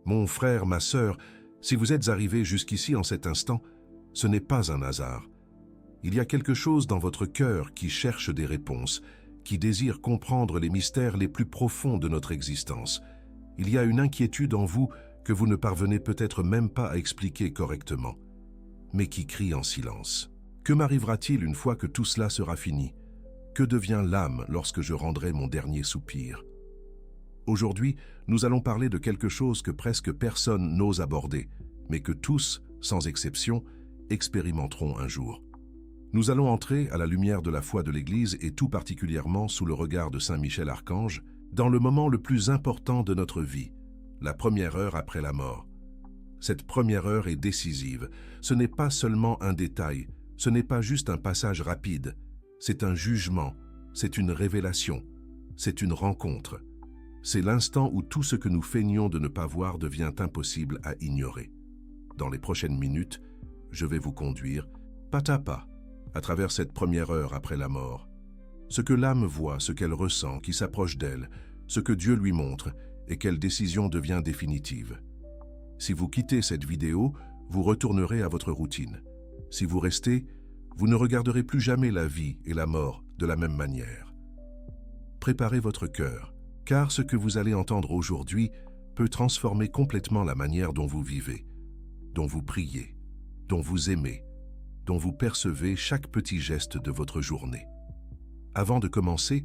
Mon frère, ma sœur, si vous êtes arrivés jusqu'ici en cet instant, ce n'est pas un hasard. Il y a quelque chose dans votre cœur qui cherche des réponses, qui désire comprendre les mystères les plus profonds de notre existence. Il y a une inquiétude en vous que vous ne parvenez peut-être même pas à expliquer correctement, mais qui crie en silence. Que m'arrivera-t-il une fois que tout cela sera fini? Que devient l'âme lorsque je rendrai mon dernier soupir? Aujourd'hui, nous allons parler de quelque chose que presque personne n'ose aborder, mais que tous, sans exception, expérimenteront un jour. Nous allons entrer, à la lumière de la foi de l'Église et tout particulièrement sous le regard de Saint Michel Archange, dans le moment le plus important de notre vie, la première heure après la mort. Cette première heure est décisive. Ce n'est pas seulement un détail, ce n'est pas juste un passage rapide, c'est un jugement, c'est une révélation, c'est une rencontre. C'est l'instant où tout ce que nous feignons de ne pas voir devient impossible à ignorer. Dans les prochaines minutes, je vais vous conduire, pas à pas, à travers cette première heure après la mort. Ce que l'âme voit, ce qu'elle ressent, qui s'approche d'elle, ce que Dieu lui montre, et quelle décision devient définitive. Si vous quittez cette vidéo, vous retournerez à votre routine. Si vous restez, vous ne regarderez plus jamais la vie et la mort de la même manière. Préparez votre cœur, car ce que vous allez entendre aujourd'hui peut transformer complètement la manière dont vous vivez, dont vous priez, dont vous aimez, dont vous percevez chaque petit geste de votre journée. Avant de commencer,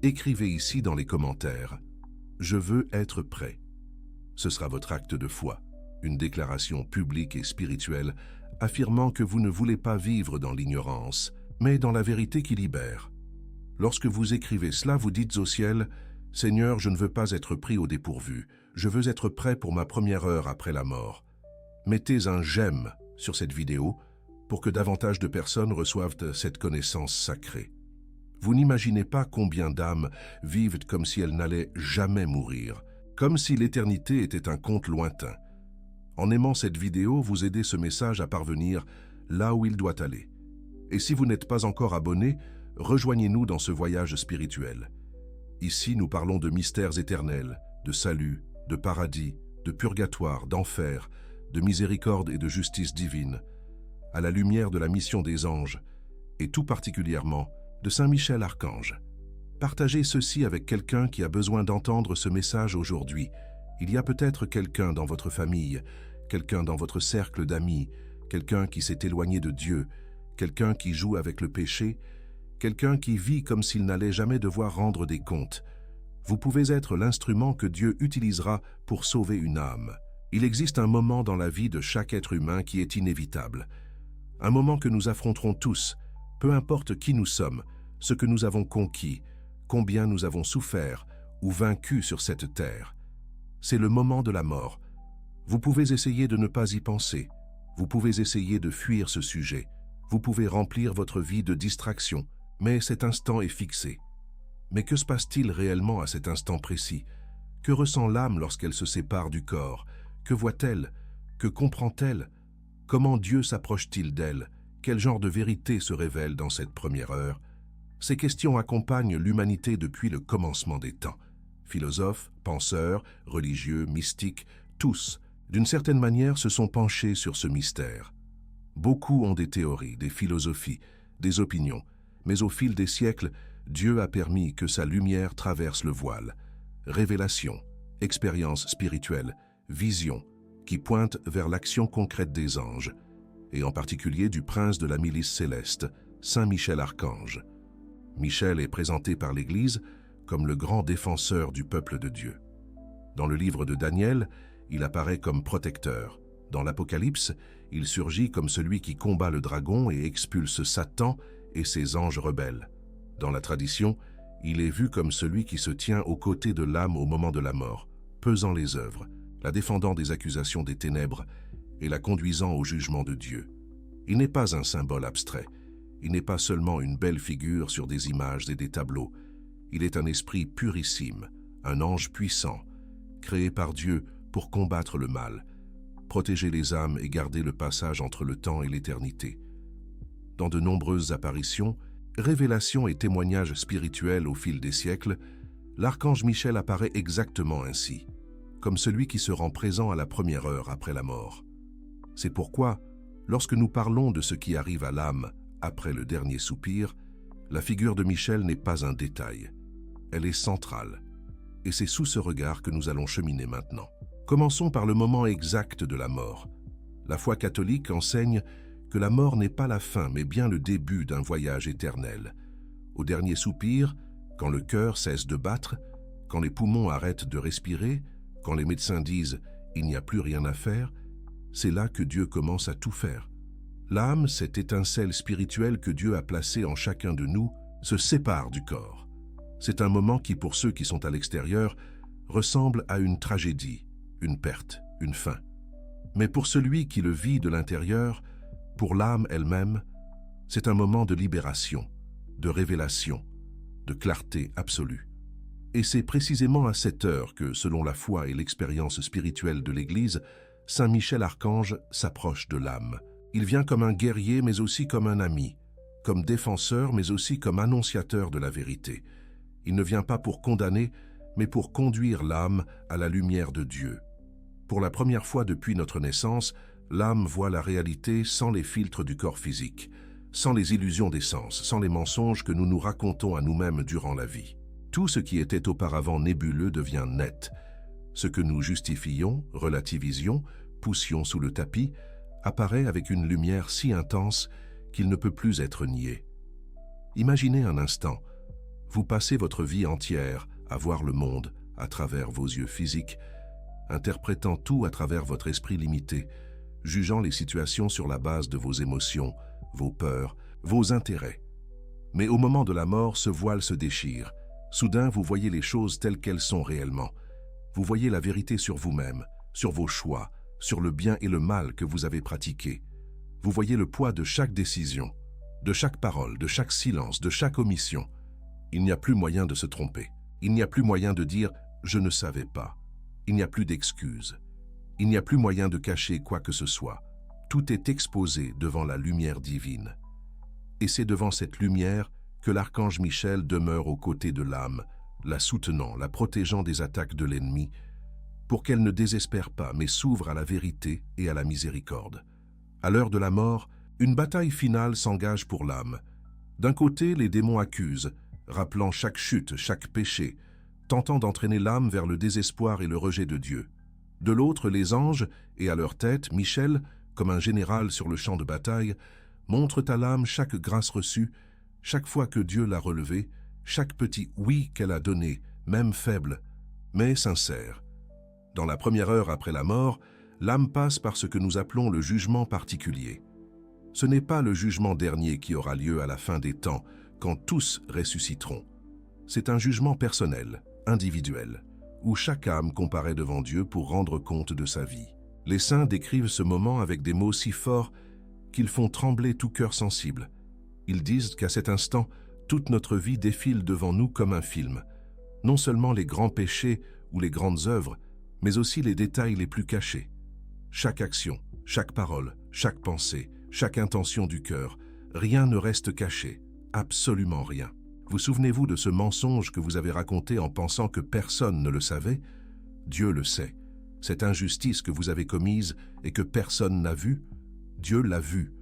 écrivez ici dans les commentaires « Je veux être prêt ». Ce sera votre acte de foi, une déclaration publique et spirituelle affirmant que vous ne voulez pas vivre dans l'ignorance, mais dans la vérité qui libère. Lorsque vous écrivez cela, vous dites au ciel « Seigneur, je ne veux pas être pris au dépourvu, je veux être prêt pour ma première heure après la mort. » Mettez un « j'aime » sur cette vidéo pour que davantage de personnes reçoivent cette connaissance sacrée. Vous n'imaginez pas combien d'âmes vivent comme si elles n'allaient jamais mourir, comme si l'éternité était un conte lointain. En aimant cette vidéo, vous aidez ce message à parvenir là où il doit aller. Et si vous n'êtes pas encore abonné, rejoignez-nous dans ce voyage spirituel. Ici, nous parlons de mystères éternels, de salut, de paradis, de purgatoire, d'enfer, de miséricorde et de justice divine, à la lumière de la mission des anges, et tout particulièrement de Saint Michel Archange. Partagez ceci avec quelqu'un qui a besoin d'entendre ce message aujourd'hui. Il y a peut-être quelqu'un dans votre famille, quelqu'un dans votre cercle d'amis, quelqu'un qui s'est éloigné de Dieu, quelqu'un qui joue avec le péché, quelqu'un qui vit comme s'il n'allait jamais devoir rendre des comptes. Vous pouvez être l'instrument que Dieu utilisera pour sauver une âme. Il existe un moment dans la vie de chaque être humain qui est inévitable. Un moment que nous affronterons tous, peu importe qui nous sommes, ce que nous avons conquis, combien nous avons souffert ou vaincu sur cette terre. C'est le moment de la mort. Vous pouvez essayer de ne pas y penser. Vous pouvez essayer de fuir ce sujet. Vous pouvez remplir votre vie de distractions, mais cet instant est fixé. Mais que se passe-t-il réellement à cet instant précis? Que ressent l'âme lorsqu'elle se sépare du corps? Que voit-elle? Que comprend-elle? Comment Dieu s'approche-t-il d'elle? Quel genre de vérité se révèle dans cette première heure? Ces questions accompagnent l'humanité depuis le commencement des temps. Philosophes, penseurs, religieux, mystiques, tous, d'une certaine manière, se sont penchés sur ce mystère. Beaucoup ont des théories, des philosophies, des opinions, mais au fil des siècles, Dieu a permis que sa lumière traverse le voile. Révélation, expérience spirituelle, vision, qui pointe vers l'action concrète des anges, et en particulier du prince de la milice céleste, Saint Michel Archange. Michel est présenté par l'Église comme le grand défenseur du peuple de Dieu. Dans le livre de Daniel, il apparaît comme protecteur. Dans l'Apocalypse, il surgit comme celui qui combat le dragon et expulse Satan et ses anges rebelles. Dans la tradition, il est vu comme celui qui se tient aux côtés de l'âme au moment de la mort, pesant les œuvres, la défendant des accusations des ténèbres et la conduisant au jugement de Dieu. Il n'est pas un symbole abstrait, il n'est pas seulement une belle figure sur des images et des tableaux, il est un esprit purissime, un ange puissant, créé par Dieu pour combattre le mal, protéger les âmes et garder le passage entre le temps et l'éternité. Dans de nombreuses apparitions, révélations et témoignages spirituels au fil des siècles, l'archange Michel apparaît exactement ainsi. comme celui qui se rend présent à la première heure après la mort. C'est pourquoi, lorsque nous parlons de ce qui arrive à l'âme après le dernier soupir, la figure de Michel n'est pas un détail. Elle est centrale. Et c'est sous ce regard que nous allons cheminer maintenant. Commençons par le moment exact de la mort. La foi catholique enseigne que la mort n'est pas la fin, mais bien le début d'un voyage éternel. Au dernier soupir, quand le cœur cesse de battre, quand les poumons arrêtent de respirer, quand les médecins disent « il n'y a plus rien à faire », c'est là que Dieu commence à tout faire. L'âme, cette étincelle spirituelle que Dieu a placée en chacun de nous, se sépare du corps. C'est un moment qui, pour ceux qui sont à l'extérieur, ressemble à une tragédie, une perte, une fin. Mais pour celui qui le vit de l'intérieur, pour l'âme elle-même, c'est un moment de libération, de révélation, de clarté absolue. Et c'est précisément à cette heure que, selon la foi et l'expérience spirituelle de l'Église, Saint Michel Archange s'approche de l'âme. Il vient comme un guerrier, mais aussi comme un ami, comme défenseur, mais aussi comme annonciateur de la vérité. Il ne vient pas pour condamner, mais pour conduire l'âme à la lumière de Dieu. Pour la première fois depuis notre naissance, l'âme voit la réalité sans les filtres du corps physique, sans les illusions des sens, sans les mensonges que nous nous racontons à nous-mêmes durant la vie. Tout ce qui était auparavant nébuleux devient net. Ce que nous justifions, relativisions, poussions sous le tapis, apparaît avec une lumière si intense qu'il ne peut plus être nié. Imaginez un instant, vous passez votre vie entière à voir le monde à travers vos yeux physiques, interprétant tout à travers votre esprit limité, jugeant les situations sur la base de vos émotions, vos peurs, vos intérêts. Mais au moment de la mort, ce voile se déchire. Soudain, vous voyez les choses telles qu'elles sont réellement. Vous voyez la vérité sur vous-même, sur vos choix, sur le bien et le mal que vous avez pratiqué. Vous voyez le poids de chaque décision, de chaque parole, de chaque silence, de chaque omission. Il n'y a plus moyen de se tromper. Il n'y a plus moyen de dire « je ne savais pas ». Il n'y a plus d'excuses. Il n'y a plus moyen de cacher quoi que ce soit. Tout est exposé devant la lumière divine. Et c'est devant cette lumière que l'archange Michel demeure aux côtés de l'âme, la soutenant, la protégeant des attaques de l'ennemi, pour qu'elle ne désespère pas, mais s'ouvre à la vérité et à la miséricorde. À l'heure de la mort, une bataille finale s'engage pour l'âme. D'un côté, les démons accusent, rappelant chaque chute, chaque péché, tentant d'entraîner l'âme vers le désespoir et le rejet de Dieu. De l'autre, les anges, et à leur tête, Michel, comme un général sur le champ de bataille, montrent à l'âme chaque grâce reçue, chaque fois que Dieu l'a relevée, chaque petit « oui » qu'elle a donné, même faible, mais sincère. Dans la première heure après la mort, l'âme passe par ce que nous appelons le jugement particulier. Ce n'est pas le jugement dernier qui aura lieu à la fin des temps, quand tous ressusciteront. C'est un jugement personnel, individuel, où chaque âme comparaît devant Dieu pour rendre compte de sa vie. Les saints décrivent ce moment avec des mots si forts qu'ils font trembler tout cœur sensible. Ils disent qu'à cet instant, toute notre vie défile devant nous comme un film. Non seulement les grands péchés ou les grandes œuvres, mais aussi les détails les plus cachés. Chaque action, chaque parole, chaque pensée, chaque intention du cœur, rien ne reste caché, absolument rien. Vous souvenez-vous de ce mensonge que vous avez raconté en pensant que personne ne le savait? Dieu le sait. Cette injustice que vous avez commise et que personne n'a vue, Dieu l'a vue.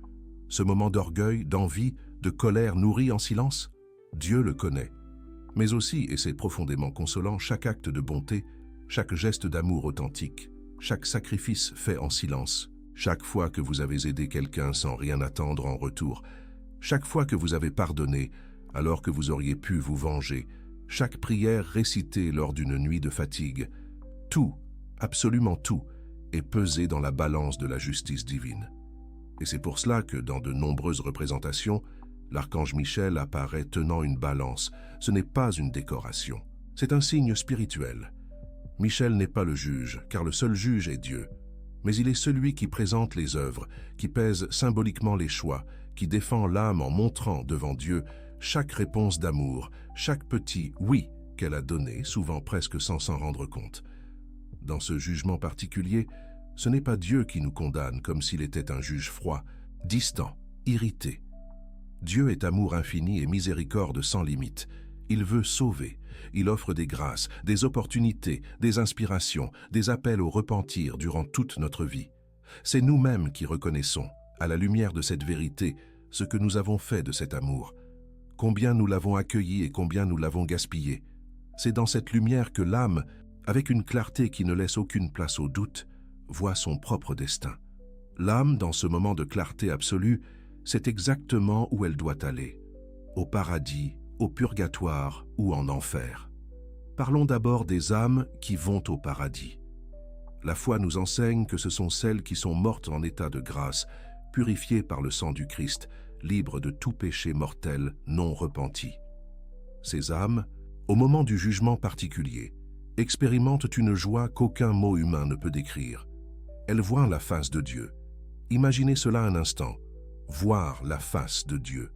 Ce moment d'orgueil, d'envie, de colère nourri en silence, Dieu le connaît. Mais aussi, et c'est profondément consolant, chaque acte de bonté, chaque geste d'amour authentique, chaque sacrifice fait en silence, chaque fois que vous avez aidé quelqu'un sans rien attendre en retour, chaque fois que vous avez pardonné alors que vous auriez pu vous venger, chaque prière récitée lors d'une nuit de fatigue, tout, absolument tout, est pesé dans la balance de la justice divine. Et c'est pour cela que dans de nombreuses représentations, l'archange Michel apparaît tenant une balance. Ce n'est pas une décoration, c'est un signe spirituel. Michel n'est pas le juge, car le seul juge est Dieu. Mais il est celui qui présente les œuvres, qui pèse symboliquement les choix, qui défend l'âme en montrant devant Dieu chaque réponse d'amour, chaque petit « oui » qu'elle a donné, souvent presque sans s'en rendre compte. Dans ce jugement particulier, ce n'est pas Dieu qui nous condamne comme s'il était un juge froid, distant, irrité. Dieu est amour infini et miséricorde sans limite. Il veut sauver. Il offre des grâces, des opportunités, des inspirations, des appels au repentir durant toute notre vie. C'est nous-mêmes qui reconnaissons, à la lumière de cette vérité, ce que nous avons fait de cet amour. Combien nous l'avons accueilli et combien nous l'avons gaspillé. C'est dans cette lumière que l'âme, avec une clarté qui ne laisse aucune place au doute, voit son propre destin. L'âme, dans ce moment de clarté absolue, sait exactement où elle doit aller, au paradis, au purgatoire ou en enfer. Parlons d'abord des âmes qui vont au paradis. La foi nous enseigne que ce sont celles qui sont mortes en état de grâce, purifiées par le sang du Christ, libres de tout péché mortel non repenti. Ces âmes, au moment du jugement particulier, expérimentent une joie qu'aucun mot humain ne peut décrire. Elles voient la face de Dieu. Imaginez cela un instant. Voir la face de Dieu.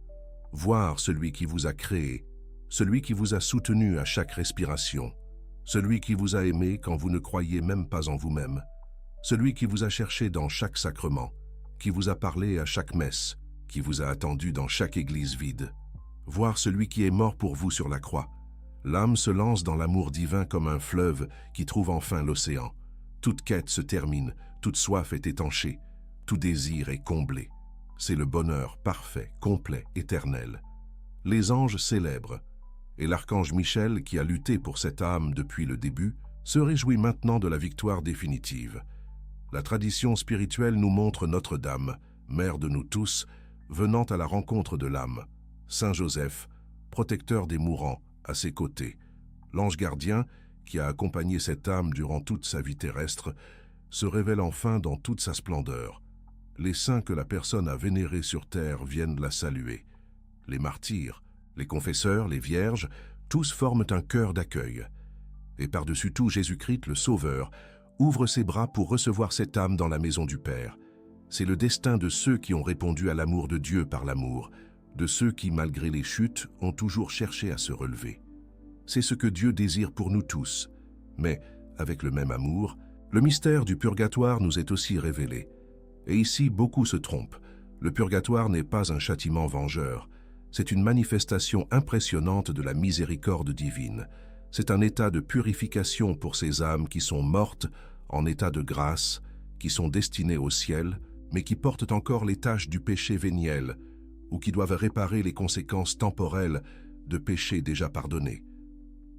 Voir celui qui vous a créé, celui qui vous a soutenu à chaque respiration, celui qui vous a aimé quand vous ne croyiez même pas en vous-même, celui qui vous a cherché dans chaque sacrement, qui vous a parlé à chaque messe, qui vous a attendu dans chaque église vide. Voir celui qui est mort pour vous sur la croix. L'âme se lance dans l'amour divin comme un fleuve qui trouve enfin l'océan. Toute quête se termine, toute soif est étanchée, tout désir est comblé. C'est le bonheur parfait, complet, éternel. Les anges célèbrent, et l'archange Michel, qui a lutté pour cette âme depuis le début, se réjouit maintenant de la victoire définitive. La tradition spirituelle nous montre Notre-Dame, mère de nous tous, venant à la rencontre de l'âme. Saint Joseph, protecteur des mourants, à ses côtés. L'ange gardien, qui a accompagné cette âme durant toute sa vie terrestre, se révèle enfin dans toute sa splendeur. Les saints que la personne a vénérés sur terre viennent la saluer. Les martyrs, les confesseurs, les vierges, tous forment un cœur d'accueil. Et par-dessus tout, Jésus-Christ, le Sauveur, ouvre ses bras pour recevoir cette âme dans la maison du Père. C'est le destin de ceux qui ont répondu à l'amour de Dieu par l'amour, de ceux qui, malgré les chutes, ont toujours cherché à se relever. C'est ce que Dieu désire pour nous tous. Mais, avec le même amour, le mystère du purgatoire nous est aussi révélé. Et ici, beaucoup se trompent. Le purgatoire n'est pas un châtiment vengeur. C'est une manifestation impressionnante de la miséricorde divine. C'est un état de purification pour ces âmes qui sont mortes en état de grâce, qui sont destinées au ciel, mais qui portent encore les taches du péché véniel, ou qui doivent réparer les conséquences temporelles de péchés déjà pardonnés.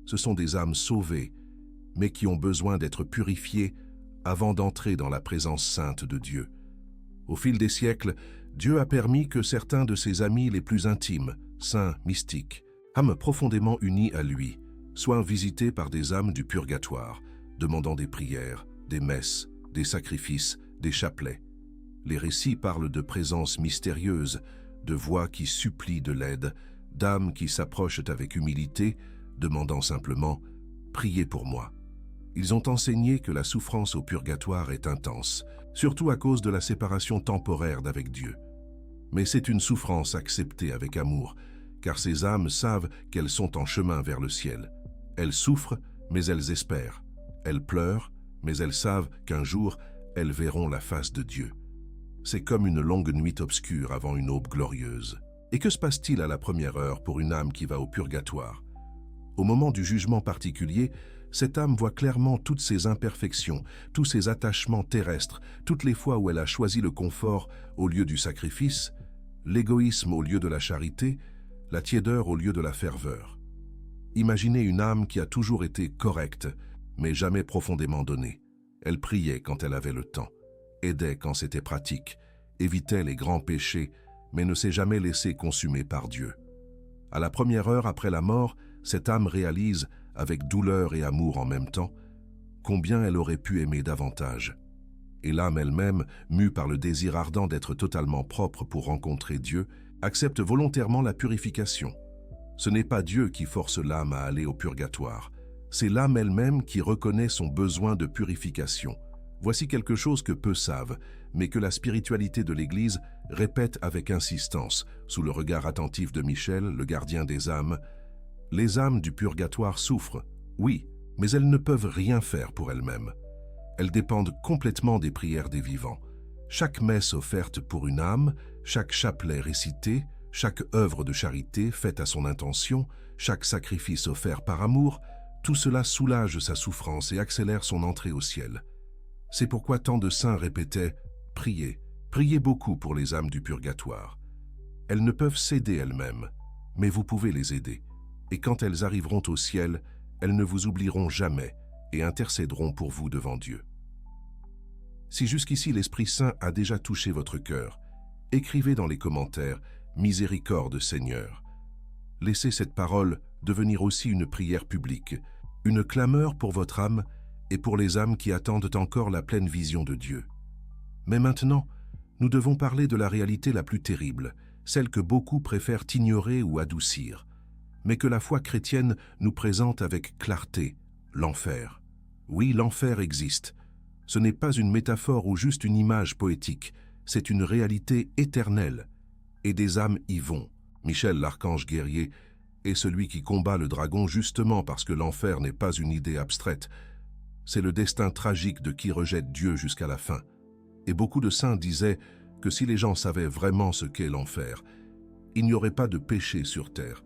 Ce sont des âmes sauvées, mais qui ont besoin d'être purifiées avant d'entrer dans la présence sainte de Dieu. Au fil des siècles, Dieu a permis que certains de ses amis les plus intimes, saints, mystiques, âmes profondément unies à lui, soient visités par des âmes du purgatoire, demandant des prières, des messes, des sacrifices, des chapelets. Les récits parlent de présences mystérieuses, de voix qui supplient de l'aide, d'âmes qui s'approchent avec humilité, demandant simplement « Priez pour moi ». Ils ont enseigné que la souffrance au purgatoire est intense, surtout à cause de la séparation temporaire d'avec Dieu. Mais c'est une souffrance acceptée avec amour, car ces âmes savent qu'elles sont en chemin vers le ciel. Elles souffrent, mais elles espèrent. Elles pleurent, mais elles savent qu'un jour, elles verront la face de Dieu. C'est comme une longue nuit obscure avant une aube glorieuse. Et que se passe-t-il à la première heure pour une âme qui va au purgatoire? Au moment du jugement particulier, cette âme voit clairement toutes ses imperfections, tous ses attachements terrestres, toutes les fois où elle a choisi le confort au lieu du sacrifice, l'égoïsme au lieu de la charité, la tiédeur au lieu de la ferveur. Imaginez une âme qui a toujours été correcte, mais jamais profondément donnée. Elle priait quand elle avait le temps, aidait quand c'était pratique, évitait les grands péchés, mais ne s'est jamais laissée consumer par Dieu. À la première heure après la mort, cette âme réalise, avec douleur et amour en même temps, combien elle aurait pu aimer davantage. Et l'âme elle-même, mue par le désir ardent d'être totalement propre pour rencontrer Dieu, accepte volontairement la purification. Ce n'est pas Dieu qui force l'âme à aller au purgatoire, c'est l'âme elle-même qui reconnaît son besoin de purification. Voici quelque chose que peu savent, mais que la spiritualité de l'Église répète avec insistance, sous le regard attentif de Michel, le gardien des âmes. Les âmes du purgatoire souffrent, oui, mais elles ne peuvent rien faire pour elles-mêmes. Elles dépendent complètement des prières des vivants. Chaque messe offerte pour une âme, chaque chapelet récité, chaque œuvre de charité faite à son intention, chaque sacrifice offert par amour, tout cela soulage sa souffrance et accélère son entrée au ciel. C'est pourquoi tant de saints répétaient « Priez, priez beaucoup pour les âmes du purgatoire. Elles ne peuvent s'aider elles-mêmes, mais vous pouvez les aider. Et quand elles arriveront au ciel, elles ne vous oublieront jamais et intercéderont pour vous devant Dieu. » Si jusqu'ici l'Esprit Saint a déjà touché votre cœur, écrivez dans les commentaires « Miséricorde Seigneur ». Laissez cette parole devenir aussi une prière publique, une clameur pour votre âme et pour les âmes qui attendent encore la pleine vision de Dieu. Mais maintenant, nous devons parler de la réalité la plus terrible, celle que beaucoup préfèrent ignorer ou adoucir, mais que la foi chrétienne nous présente avec clarté, l'enfer. Oui, l'enfer existe. Ce n'est pas une métaphore ou juste une image poétique, c'est une réalité éternelle. Et des âmes y vont. Michel, l'archange guerrier, est celui qui combat le dragon justement parce que l'enfer n'est pas une idée abstraite. C'est le destin tragique de qui rejette Dieu jusqu'à la fin. Et beaucoup de saints disaient que si les gens savaient vraiment ce qu'est l'enfer, il n'y aurait pas de péché sur terre.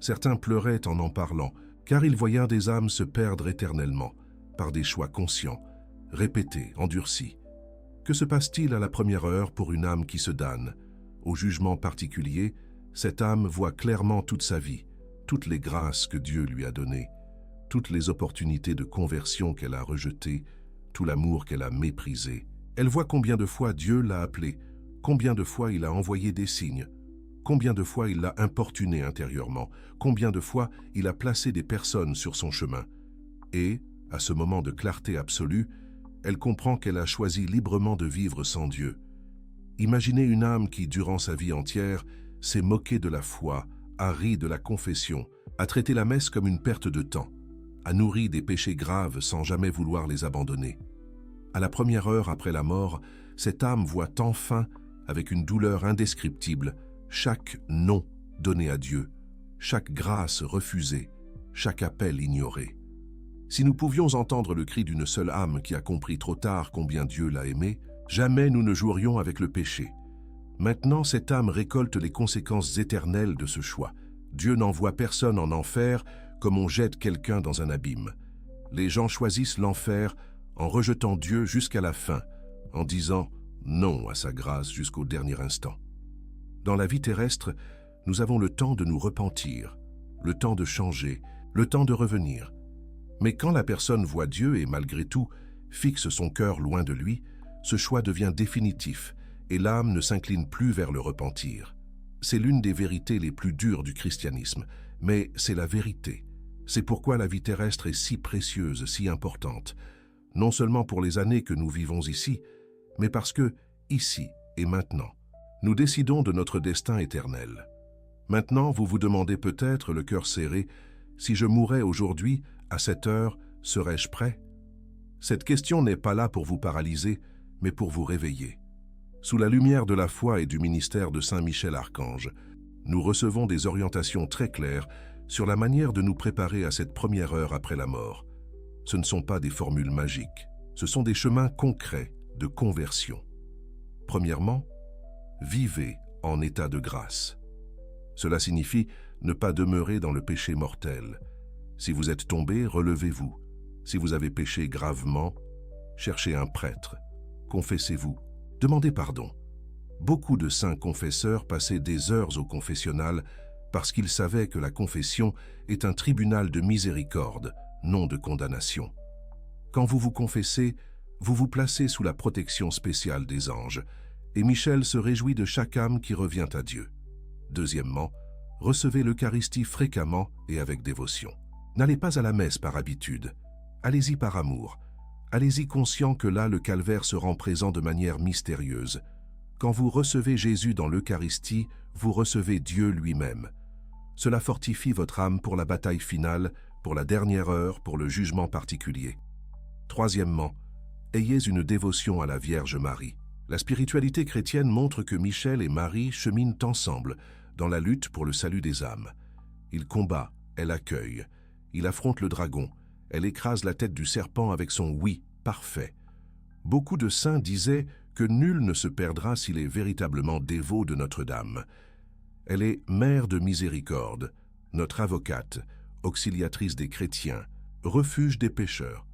Certains pleuraient en parlant, car ils voyaient des âmes se perdre éternellement, par des choix conscients, répétés, endurcis. Que se passe-t-il à la première heure pour une âme qui se damne? Au jugement particulier, cette âme voit clairement toute sa vie, toutes les grâces que Dieu lui a données, toutes les opportunités de conversion qu'elle a rejetées, tout l'amour qu'elle a méprisé. Elle voit combien de fois Dieu l'a appelée, combien de fois il a envoyé des signes, combien de fois il l'a importunée intérieurement, combien de fois il a placé des personnes sur son chemin. Et, à ce moment de clarté absolue, elle comprend qu'elle a choisi librement de vivre sans Dieu. Imaginez une âme qui, durant sa vie entière, s'est moquée de la foi, a ri de la confession, a traité la messe comme une perte de temps, a nourri des péchés graves sans jamais vouloir les abandonner. À la première heure après la mort, cette âme voit enfin, avec une douleur indescriptible, chaque non donné à Dieu, chaque grâce refusée, chaque appel ignoré. Si nous pouvions entendre le cri d'une seule âme qui a compris trop tard combien Dieu l'a aimée, jamais nous ne jouerions avec le péché. Maintenant, cette âme récolte les conséquences éternelles de ce choix. Dieu n'envoie personne en enfer comme on jette quelqu'un dans un abîme. Les gens choisissent l'enfer en rejetant Dieu jusqu'à la fin, en disant non à sa grâce jusqu'au dernier instant. Dans la vie terrestre, nous avons le temps de nous repentir, le temps de changer, le temps de revenir. Mais quand la personne voit Dieu et malgré tout fixe son cœur loin de lui, ce choix devient définitif et l'âme ne s'incline plus vers le repentir. C'est l'une des vérités les plus dures du christianisme, mais c'est la vérité. C'est pourquoi la vie terrestre est si précieuse, si importante, non seulement pour les années que nous vivons ici, mais parce que, ici et maintenant, nous décidons de notre destin éternel. Maintenant, vous vous demandez peut-être, le cœur serré, si je mourais aujourd'hui, à cette heure, serais-je prêt? Cette question n'est pas là pour vous paralyser, mais pour vous réveiller. Sous la lumière de la foi et du ministère de Saint Michel Archange, nous recevons des orientations très claires sur la manière de nous préparer à cette première heure après la mort. Ce ne sont pas des formules magiques, ce sont des chemins concrets de conversion. Premièrement, vivez en état de grâce. Cela signifie ne pas demeurer dans le péché mortel. Si vous êtes tombé, relevez-vous. Si vous avez péché gravement, cherchez un prêtre, confessez-vous, demandez pardon. Beaucoup de saints confesseurs passaient des heures au confessionnal parce qu'ils savaient que la confession est un tribunal de miséricorde, non de condamnation. Quand vous vous confessez, vous vous placez sous la protection spéciale des anges, et Michel se réjouit de chaque âme qui revient à Dieu. Deuxièmement, recevez l'Eucharistie fréquemment et avec dévotion. N'allez pas à la messe par habitude, allez-y par amour. Allez-y conscient que là, le calvaire se rend présent de manière mystérieuse. Quand vous recevez Jésus dans l'Eucharistie, vous recevez Dieu lui-même. Cela fortifie votre âme pour la bataille finale, pour la dernière heure, pour le jugement particulier. Troisièmement, ayez une dévotion à la Vierge Marie. La spiritualité chrétienne montre que Michel et Marie cheminent ensemble dans la lutte pour le salut des âmes. Il combat, elle accueille. Il affronte le dragon. Elle écrase la tête du serpent avec son oui parfait. Beaucoup de saints disaient que nul ne se perdra s'il est véritablement dévot de Notre-Dame. Elle est mère de miséricorde, notre avocate, auxiliatrice des chrétiens, refuge des pécheurs.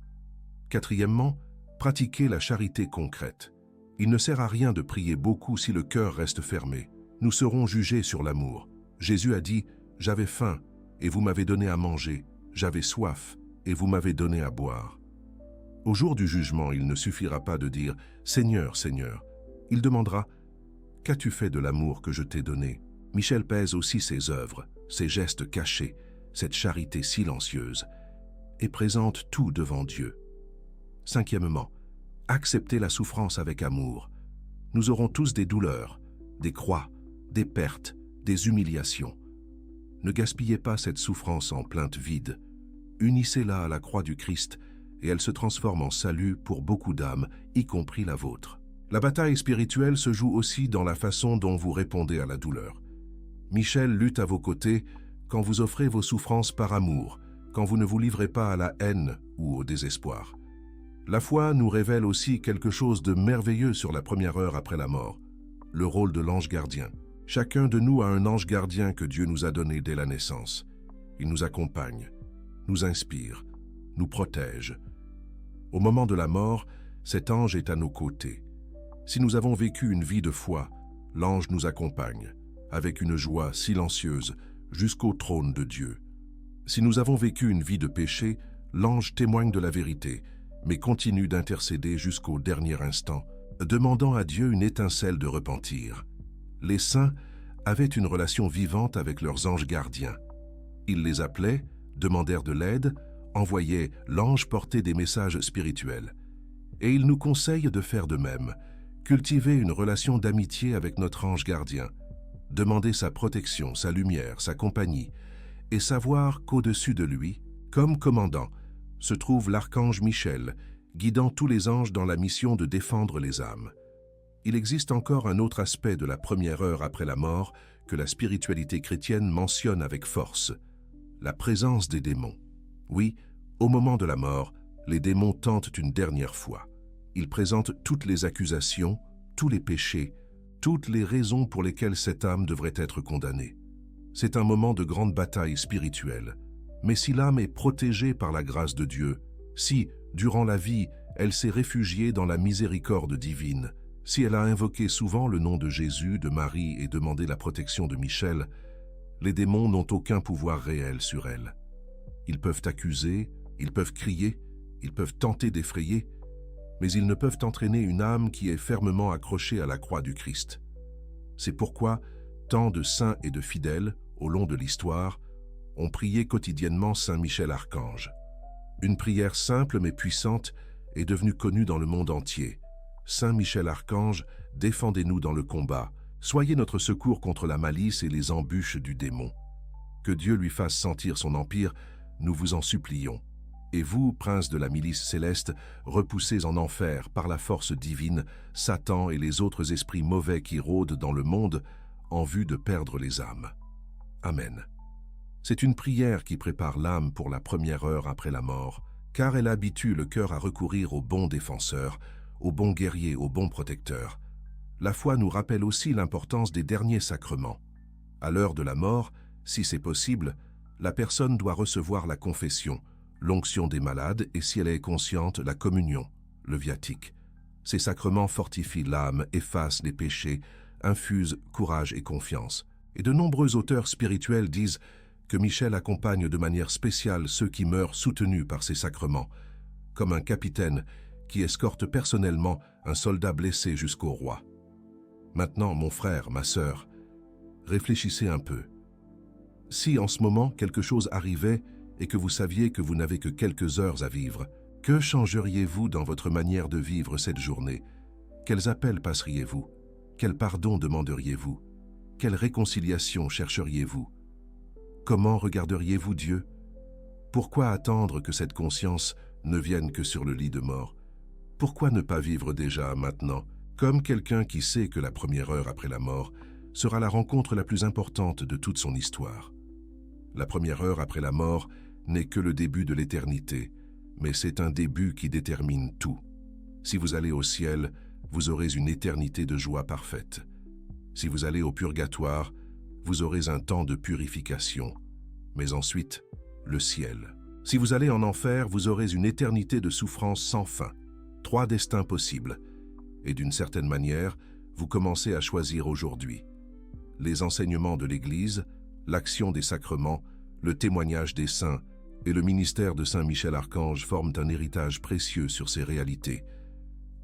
Quatrièmement, pratiquez la charité concrète. Il ne sert à rien de prier beaucoup si le cœur reste fermé. Nous serons jugés sur l'amour. Jésus a dit « J'avais faim, et vous m'avez donné à manger. J'avais soif, et vous m'avez donné à boire. » Au jour du jugement, il ne suffira pas de dire « Seigneur, Seigneur ». Il demandera « Qu'as-tu fait de l'amour que je t'ai donné ?» Michel pèse aussi ses œuvres, ses gestes cachés, cette charité silencieuse, et présente tout devant Dieu. Cinquièmement, acceptez la souffrance avec amour. Nous aurons tous des douleurs, des croix, des pertes, des humiliations. Ne gaspillez pas cette souffrance en plaintes vides. Unissez-la à la croix du Christ et elle se transforme en salut pour beaucoup d'âmes, y compris la vôtre. La bataille spirituelle se joue aussi dans la façon dont vous répondez à la douleur. Michel lutte à vos côtés quand vous offrez vos souffrances par amour, quand vous ne vous livrez pas à la haine ou au désespoir. La foi nous révèle aussi quelque chose de merveilleux sur la première heure après la mort, le rôle de l'ange gardien. Chacun de nous a un ange gardien que Dieu nous a donné dès la naissance. Il nous accompagne, nous inspire, nous protège. Au moment de la mort, cet ange est à nos côtés. Si nous avons vécu une vie de foi, l'ange nous accompagne, avec une joie silencieuse, jusqu'au trône de Dieu. Si nous avons vécu une vie de péché, l'ange témoigne de la vérité, mais continue d'intercéder jusqu'au dernier instant, demandant à Dieu une étincelle de repentir. Les saints avaient une relation vivante avec leurs anges gardiens. Ils les appelaient, demandèrent de l'aide, envoyaient l'ange porter des messages spirituels. Et il nous conseille de faire de même, cultiver une relation d'amitié avec notre ange gardien, demander sa protection, sa lumière, sa compagnie, et savoir qu'au-dessus de lui, comme commandant, se trouve l'archange Michel, guidant tous les anges dans la mission de défendre les âmes. Il existe encore un autre aspect de la première heure après la mort que la spiritualité chrétienne mentionne avec force, la présence des démons. Oui, au moment de la mort, les démons tentent une dernière fois. Ils présentent toutes les accusations, tous les péchés, toutes les raisons pour lesquelles cette âme devrait être condamnée. C'est un moment de grande bataille spirituelle. Mais si l'âme est protégée par la grâce de Dieu, si, durant la vie, elle s'est réfugiée dans la miséricorde divine, si elle a invoqué souvent le nom de Jésus, de Marie et demandé la protection de Michel, les démons n'ont aucun pouvoir réel sur elle. Ils peuvent accuser, ils peuvent crier, ils peuvent tenter d'effrayer, mais ils ne peuvent entraîner une âme qui est fermement accrochée à la croix du Christ. C'est pourquoi tant de saints et de fidèles, au long de l'histoire, ont prié quotidiennement Saint Michel Archange. Une prière simple mais puissante est devenue connue dans le monde entier. Saint Michel Archange, défendez-nous dans le combat. Soyez notre secours contre la malice et les embûches du démon. Que Dieu lui fasse sentir son empire, nous vous en supplions. Et vous, princes de la milice céleste, repoussez en enfer par la force divine Satan et les autres esprits mauvais qui rôdent dans le monde en vue de perdre les âmes. Amen. C'est une prière qui prépare l'âme pour la première heure après la mort, car elle habitue le cœur à recourir au bon défenseur, au bon guerrier, au bon protecteur. La foi nous rappelle aussi l'importance des derniers sacrements. À l'heure de la mort, si c'est possible, la personne doit recevoir la confession, l'onction des malades et, si elle est consciente, la communion, le viatique. Ces sacrements fortifient l'âme, effacent les péchés, infusent courage et confiance. Et de nombreux auteurs spirituels disent que Michel accompagne de manière spéciale ceux qui meurent soutenus par ces sacrements, comme un capitaine qui escorte personnellement un soldat blessé jusqu'au roi. Maintenant, mon frère, ma sœur, réfléchissez un peu. Si en ce moment quelque chose arrivait et que vous saviez que vous n'avez que quelques heures à vivre, que changeriez-vous dans votre manière de vivre cette journée? Quels appels passeriez-vous? Quel pardon demanderiez-vous? Quelle réconciliation chercheriez-vous? Comment regarderiez-vous Dieu? Pourquoi attendre que cette conscience ne vienne que sur le lit de mort? Pourquoi ne pas vivre déjà maintenant, comme quelqu'un qui sait que la première heure après la mort sera la rencontre la plus importante de toute son histoire? La première heure après la mort n'est que le début de l'éternité, mais c'est un début qui détermine tout. Si vous allez au ciel, vous aurez une éternité de joie parfaite. Si vous allez au purgatoire, vous aurez un temps de purification. mais ensuite, le ciel. Si vous allez en enfer, vous aurez une éternité de souffrance sans fin. 3 destins possibles. Et d'une certaine manière, vous commencez à choisir aujourd'hui. Les enseignements de l'Église, l'action des sacrements, le témoignage des saints et le ministère de Saint Michel Archange forment un héritage précieux sur ces réalités.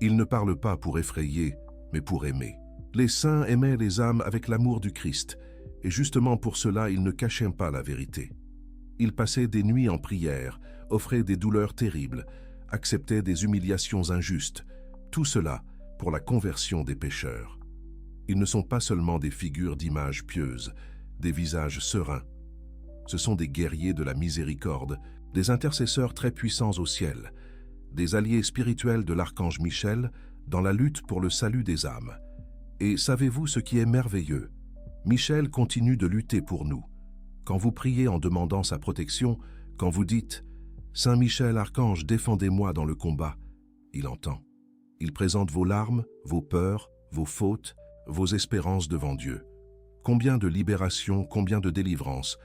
Ils ne parlent pas pour effrayer, mais pour aimer. Les saints aimaient les âmes avec l'amour du Christ, et justement pour cela ils ne cachaient pas la vérité. Ils passaient des nuits en prière, offraient des douleurs terribles, acceptaient des humiliations injustes, tout cela pour la conversion des pécheurs. Ils ne sont pas seulement des figures d'images pieuses, des visages sereins. Ce sont des guerriers de la miséricorde, des intercesseurs très puissants au ciel, des alliés spirituels de l'archange Michel dans la lutte pour le salut des âmes. Et savez-vous ce qui est merveilleux? Michel continue de lutter pour nous. Quand vous priez en demandant sa protection, quand vous dites « Saint Michel Archange, défendez-moi dans le combat », il entend. Il présente vos larmes, vos peurs, vos fautes, vos espérances devant Dieu. Combien de libérations, combien de délivrances,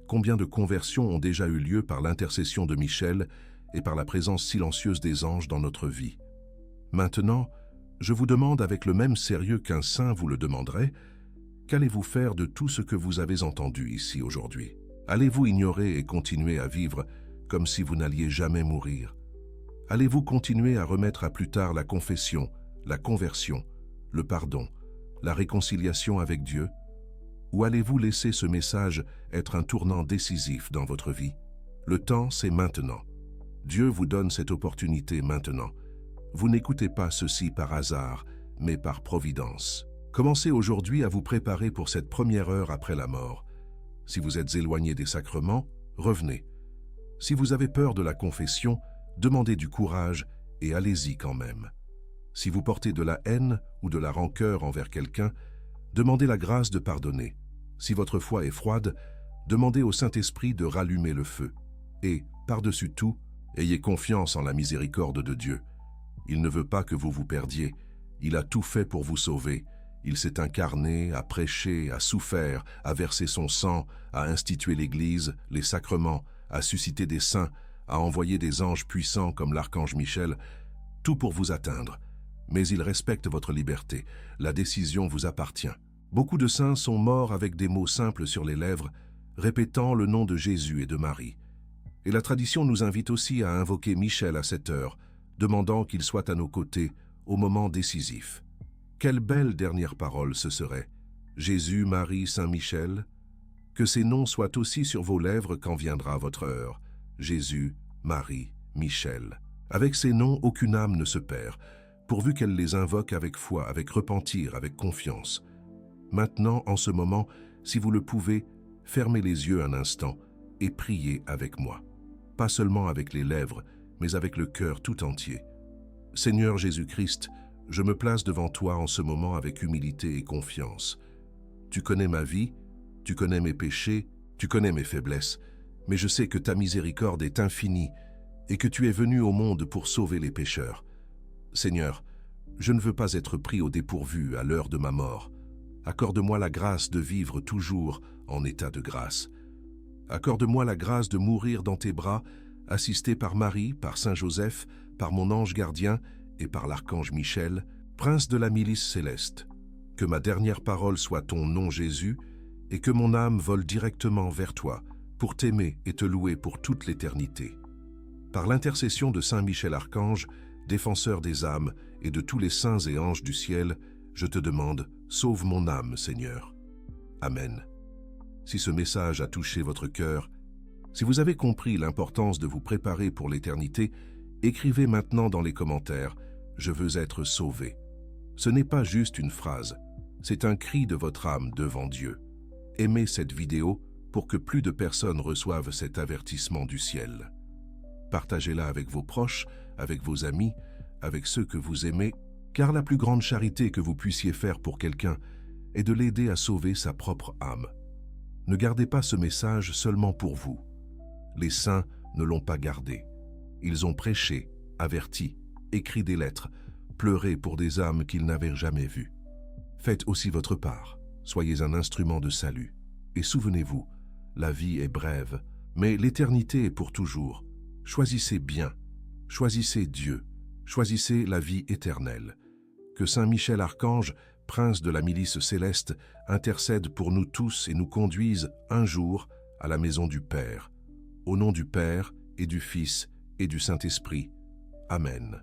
combien de conversions ont déjà eu lieu par l'intercession de Michel et par la présence silencieuse des anges dans notre vie. Maintenant, je vous demande avec le même sérieux qu'un saint vous le demanderait, qu'allez-vous faire de tout ce que vous avez entendu ici aujourd'hui? Allez-vous ignorer et continuer à vivre comme si vous n'alliez jamais mourir? Allez-vous continuer à remettre à plus tard la confession, la conversion, le pardon, la réconciliation avec Dieu? Ou allez-vous laisser ce message être un tournant décisif dans votre vie? Le temps, c'est maintenant. Dieu vous donne cette opportunité maintenant. Vous n'écoutez pas ceci par hasard, mais par providence. Commencez aujourd'hui à vous préparer pour cette première heure après la mort. Si vous êtes éloigné des sacrements, revenez. Si vous avez peur de la confession, demandez du courage et allez-y quand même. Si vous portez de la haine ou de la rancœur envers quelqu'un, demandez la grâce de pardonner. Si votre foi est froide, demandez au Saint-Esprit de rallumer le feu. Et, par-dessus tout, ayez confiance en la miséricorde de Dieu. Il ne veut pas que vous vous perdiez. Il a tout fait pour vous sauver. Il s'est incarné, a prêché, a souffert, a versé son sang, a institué l'Église, les sacrements, a suscité des saints, a envoyé des anges puissants comme l'archange Michel, tout pour vous atteindre. Mais il respecte votre liberté. La décision vous appartient. Beaucoup de saints sont morts avec des mots simples sur les lèvres, répétant le nom de Jésus et de Marie. Et la tradition nous invite aussi à invoquer Michel à cette heure, demandant qu'il soit à nos côtés au moment décisif. Quelle belle dernière parole ce serait! Jésus, Marie, Saint Michel. Que ces noms soient aussi sur vos lèvres quand viendra votre heure. Jésus, Marie, Michel. Avec ces noms, aucune âme ne se perd, pourvu qu'elle les invoque avec foi, avec repentir, avec confiance. Maintenant, en ce moment, si vous le pouvez, fermez les yeux un instant et priez avec moi. Pas seulement avec les lèvres, mais avec le cœur tout entier. Seigneur Jésus-Christ, je me place devant toi en ce moment avec humilité et confiance. Tu connais ma vie, tu connais mes péchés, tu connais mes faiblesses, mais je sais que ta miséricorde est infinie et que tu es venu au monde pour sauver les pécheurs. Seigneur, je ne veux pas être pris au dépourvu à l'heure de ma mort. Accorde-moi la grâce de vivre toujours en état de grâce. Accorde-moi la grâce de mourir dans tes bras, assisté par Marie, par Saint Joseph, par mon ange gardien et par l'archange Michel, prince de la milice céleste. Que ma dernière parole soit ton nom Jésus et que mon âme vole directement vers toi pour t'aimer et te louer pour toute l'éternité. Par l'intercession de Saint Michel Archange, défenseur des âmes et de tous les saints et anges du ciel, je te demande, sauve mon âme, Seigneur. Amen. Si ce message a touché votre cœur, si vous avez compris l'importance de vous préparer pour l'éternité, écrivez maintenant dans les commentaires « Je veux être sauvé ». Ce n'est pas juste une phrase, c'est un cri de votre âme devant Dieu. Aimez cette vidéo pour que plus de personnes reçoivent cet avertissement du ciel. Partagez-la avec vos proches, avec vos amis, avec ceux que vous aimez, car la plus grande charité que vous puissiez faire pour quelqu'un est de l'aider à sauver sa propre âme. Ne gardez pas ce message seulement pour vous. Les saints ne l'ont pas gardé. Ils ont prêché, averti, écrit des lettres, pleuré pour des âmes qu'ils n'avaient jamais vues. Faites aussi votre part, soyez un instrument de salut. Et souvenez-vous, la vie est brève, mais l'éternité est pour toujours. Choisissez bien, choisissez Dieu, choisissez la vie éternelle. Que Saint Michel Archange, prince de la milice céleste, intercède pour nous tous et nous conduise un jour à la maison du Père. Au nom du Père et du Fils et du Saint-Esprit. Amen.